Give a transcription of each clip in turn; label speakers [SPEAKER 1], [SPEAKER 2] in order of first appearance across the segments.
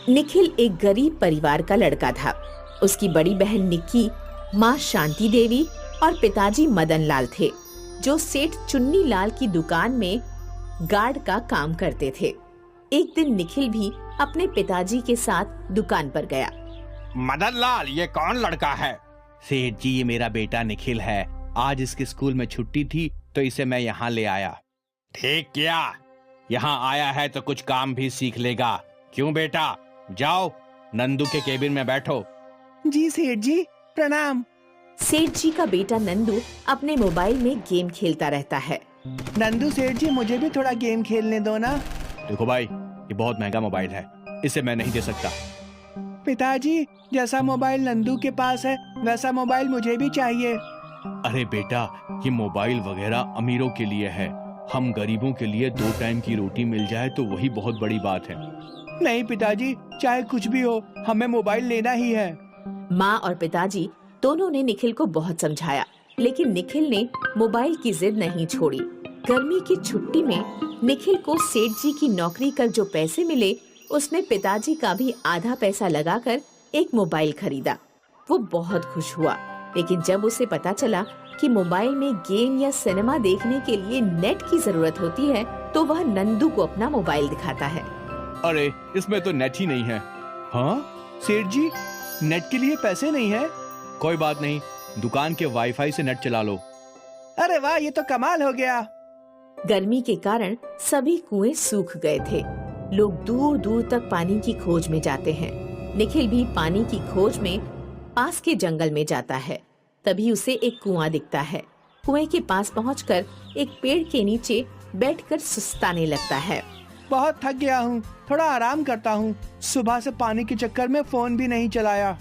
[SPEAKER 1] निखिल एक गरीब परिवार का लड़का था। उसकी बड़ी बहन निक्की, माँ शांति देवी और पिताजी मदन लाल थे, जो सेठ चुन्नी लाल की दुकान में गार्ड का काम करते थे। एक दिन निखिल भी अपने पिताजी के साथ दुकान पर गया।
[SPEAKER 2] मदन लाल, ये कौन लड़का है?
[SPEAKER 3] सेठ जी, ये मेरा बेटा निखिल है। आज इसके स्कूल में छुट्टी थी तो इसे मैं यहाँ ले आया।
[SPEAKER 2] ठीक किया, यहाँ आया है तो कुछ काम भी सीख लेगा। क्यों बेटा, जाओ नंदू के केबिन में बैठो।
[SPEAKER 3] जी सेठ जी, प्रणाम।
[SPEAKER 1] सेठ जी का बेटा नंदू अपने मोबाइल में गेम खेलता रहता है।
[SPEAKER 3] नंदू सेठ जी, मुझे भी थोड़ा गेम खेलने दो ना।
[SPEAKER 2] देखो भाई, ये बहुत महंगा मोबाइल है, इसे मैं नहीं दे सकता।
[SPEAKER 3] पिताजी, जैसा मोबाइल नंदू के पास है वैसा मोबाइल मुझे भी चाहिए।
[SPEAKER 2] अरे बेटा, ये मोबाइल वगैरह अमीरों के लिए है। हम गरीबों के लिए 2 टाइम की रोटी मिल जाए तो वही बहुत बड़ी बात है।
[SPEAKER 3] नहीं पिताजी, चाहे कुछ भी हो, हमें मोबाइल लेना ही है।
[SPEAKER 1] माँ और पिताजी दोनों ने निखिल को बहुत समझाया, लेकिन निखिल ने मोबाइल की जिद नहीं छोड़ी। गर्मी की छुट्टी में निखिल को सेठ जी की नौकरी कर जो पैसे मिले, उसमें पिताजी का भी आधा पैसा लगाकर एक मोबाइल खरीदा। वो बहुत खुश हुआ, लेकिन जब उसे पता चला कि मोबाइल में गेम या सिनेमा देखने के लिए नेट की जरूरत होती है, तो वह नंदू को अपना मोबाइल दिखाता है।
[SPEAKER 2] अरे, इसमें तो नेट ही नहीं है।
[SPEAKER 3] हाँ सेठ जी, नेट के लिए पैसे नहीं है।
[SPEAKER 2] कोई बात नहीं, दुकान के वाईफाई से नेट चला लो।
[SPEAKER 3] अरे वाह, ये तो कमाल हो गया।
[SPEAKER 1] गर्मी के कारण सभी कुएं सूख गए थे। लोग दूर दूर तक पानी की खोज में जाते हैं। निखिल भी पानी की खोज में पास के जंगल में जाता है। तभी उसे एक कुआं दिखता है। कुएं के पास पहुंचकर एक पेड़ के नीचे बैठकर सुस्ताने लगता है।
[SPEAKER 3] बहुत थक गया हूँ, थोड़ा आराम करता हूँ। सुबह से पानी के चक्कर में फोन भी नहीं चलाया।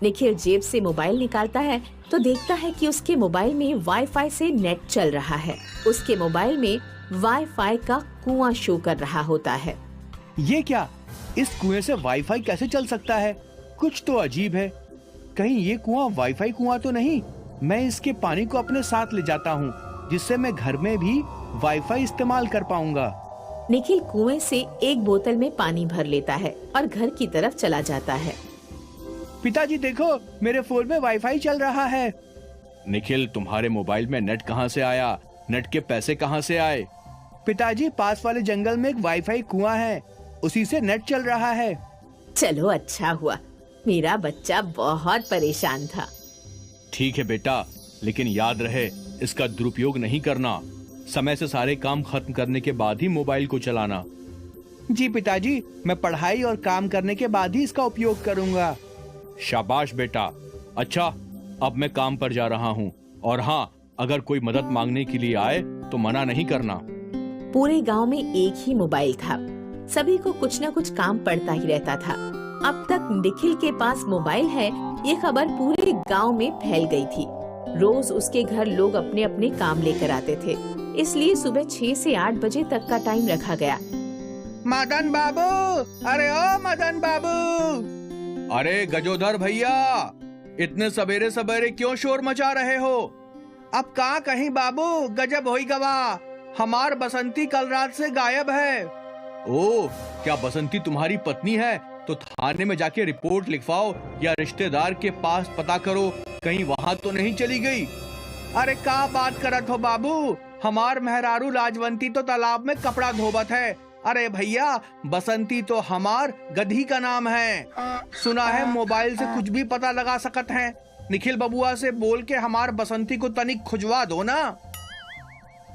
[SPEAKER 1] निखिल जेब से मोबाइल निकालता है तो देखता है कि उसके मोबाइल में वाईफाई से नेट चल रहा है। उसके मोबाइल में वाईफाई का कुआं शो कर रहा होता है।
[SPEAKER 3] ये क्या, इस कुएं से वाईफाई कैसे चल सकता है? कुछ तो अजीब है। कहीं ये कुआं वाईफाई कुआं तो नहीं? मैं इसके पानी को अपने साथ ले जाता हूँ, जिससे मैं घर में भी वाईफाई इस्तेमाल कर पाऊंगा।
[SPEAKER 1] निखिल कुएं से एक बोतल में पानी भर लेता है और घर की तरफ चला जाता है।
[SPEAKER 3] पिताजी देखो, मेरे फोन में वाईफाई चल रहा है।
[SPEAKER 2] निखिल, तुम्हारे मोबाइल में नेट कहाँ से आया? नेट के पैसे कहाँ से आए?
[SPEAKER 3] पिताजी, पास वाले जंगल में एक वाईफाई कुआं है, उसी से नेट चल रहा है।
[SPEAKER 1] चलो अच्छा हुआ, मेरा बच्चा बहुत परेशान था।
[SPEAKER 2] ठीक है बेटा, लेकिन याद रहे, इसका दुरुपयोग नहीं करना। समय से सारे काम खत्म करने के बाद ही मोबाइल को चलाना।
[SPEAKER 3] जी पिताजी, मैं पढ़ाई और काम करने के बाद ही इसका उपयोग करूंगा।
[SPEAKER 2] शाबाश बेटा। अच्छा, अब मैं काम पर जा रहा हूँ, और हाँ, अगर कोई मदद मांगने के लिए आए तो मना नहीं करना।
[SPEAKER 1] पूरे गांव में एक ही मोबाइल था। सभी को कुछ न कुछ काम पड़ता ही रहता था। अब तक निखिल के पास मोबाइल है, ये खबर पूरे गांव में फैल गई थी। रोज उसके घर लोग अपने अपने काम लेकर आते थे, इसलिए सुबह 6 से 8 बजे तक का टाइम रखा गया।
[SPEAKER 3] मदन बाबू, अरे ओ मदन बाबू।
[SPEAKER 2] अरे गजोधर भैया, इतने सवेरे सवेरे क्यों शोर मचा रहे हो?
[SPEAKER 3] अब कहाँ कहीं बाबू, गजब होई गवा। हमार बसंती कल रात से गायब है।
[SPEAKER 2] ओह, क्या बसंती तुम्हारी पत्नी है? तो थाने में जाके रिपोर्ट लिखवाओ या रिश्तेदार के पास पता करो, कहीं वहाँ तो नहीं चली गई।
[SPEAKER 3] अरे क्या बात करत हो बाबू, हमार मेहरारू लाजवंती तो तालाब में कपड़ा धोबत है। अरे भैया, बसंती तो हमार गधी का नाम है। सुना है मोबाइल से कुछ भी पता लगा सकत हैं। निखिल बबुआ से बोल के हमार बसंती को तनिक खुजवा दो ना।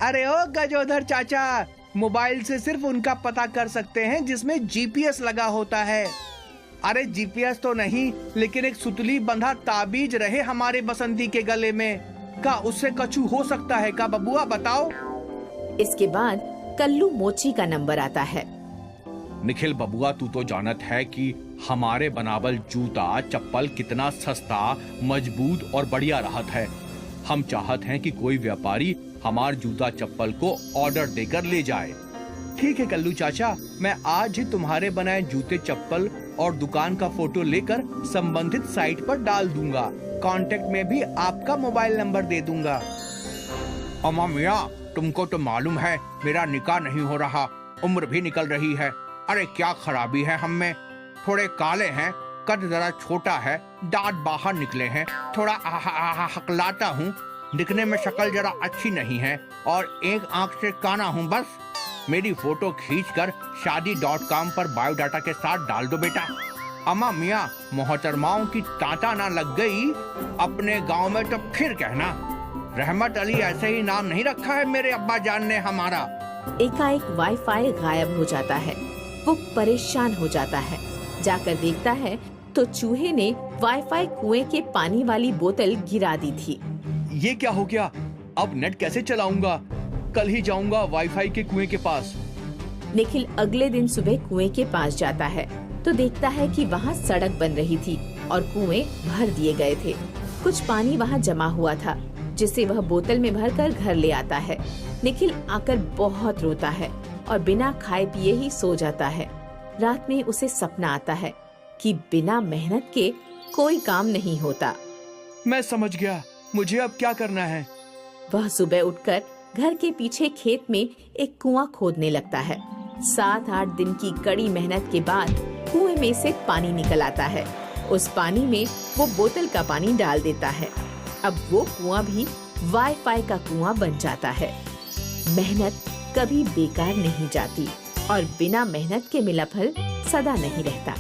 [SPEAKER 3] अरे ओ गजोधर चाचा, मोबाइल से सिर्फ उनका पता कर सकते हैं जिसमें जीपीएस लगा होता है। अरे जीपीएस तो नहीं, लेकिन एक सुतली बंधा ताबीज रहे हमारे बसंती के गले में, का उससे कछु हो सकता है का बबुआ, बताओ।
[SPEAKER 1] इसके बाद कल्लू मोची का नंबर आता है।
[SPEAKER 2] निखिल बबुआ, तू तो जानत है कि हमारे बनावल जूता चप्पल कितना सस्ता, मजबूत और बढ़िया रहत है। हम चाहत हैं कि कोई व्यापारी हमार जूता चप्पल को ऑर्डर देकर ले जाए।
[SPEAKER 3] ठीक है कल्लू चाचा, मैं आज ही तुम्हारे बनाए जूते चप्पल और दुकान का फोटो लेकर संबंधित साइट पर डाल दूंगा। कांटेक्ट में भी आपका मोबाइल नंबर दे दूंगा।
[SPEAKER 2] अम्मा मियाँ, तुमको तो मालूम है मेरा निकाह नहीं हो रहा, उम्र भी निकल रही है। अरे क्या खराबी है हम में।
[SPEAKER 3] थोड़े काले हैं, कद जरा छोटा है, दांत बाहर निकले हैं, थोड़ा हकलाता हूँ, दिखने में शक्ल जरा अच्छी नहीं है और एक आंख से काना हूँ बस। मेरी फोटो खींचकर शादी.com पर बायोडाटा के साथ डाल दो बेटा। अम्मा मियाँ मोहतरमाओं की तांता ना लग गई अपने गांव में तो फिर कहना। रहमत अली ऐसे ही नाम नहीं रखा है मेरे अब्बा जान ने हमारा।
[SPEAKER 1] एकाएक वाईफाई गायब हो जाता है। वो परेशान हो जाता है। जाकर देखता है तो चूहे ने वाईफाई कुएं के पानी वाली बोतल गिरा दी थी।
[SPEAKER 2] ये क्या हो गया? अब नेट कैसे चलाऊंगा? कल ही जाऊंगा वाईफाई के कुएं के पास।
[SPEAKER 1] निखिल अगले दिन सुबह कुएं के पास जाता है तो देखता है कि वहाँ सड़क बन रही थी और कुएं भर दिए गए थे। कुछ पानी वहाँ जमा हुआ था जिसे वह बोतल में भरकर घर ले आता है। निखिल आकर बहुत रोता है और बिना खाए पिए ही सो जाता है। रात में उसे सपना आता है कि बिना मेहनत के कोई काम नहीं होता।
[SPEAKER 2] मैं समझ गया, मुझे अब क्या करना है।
[SPEAKER 1] वह सुबह उठकर घर के पीछे खेत में एक कुआं खोदने लगता है। 7-8 दिन की कड़ी मेहनत के बाद कुएं में से पानी निकल आता है। उस पानी में वो बोतल का पानी डाल देता है। अब वो कुआं भी वाईफाई का कुआं बन जाता है। मेहनत कभी बेकार नहीं जाती और बिना मेहनत के मिला फल सदा नहीं रहता।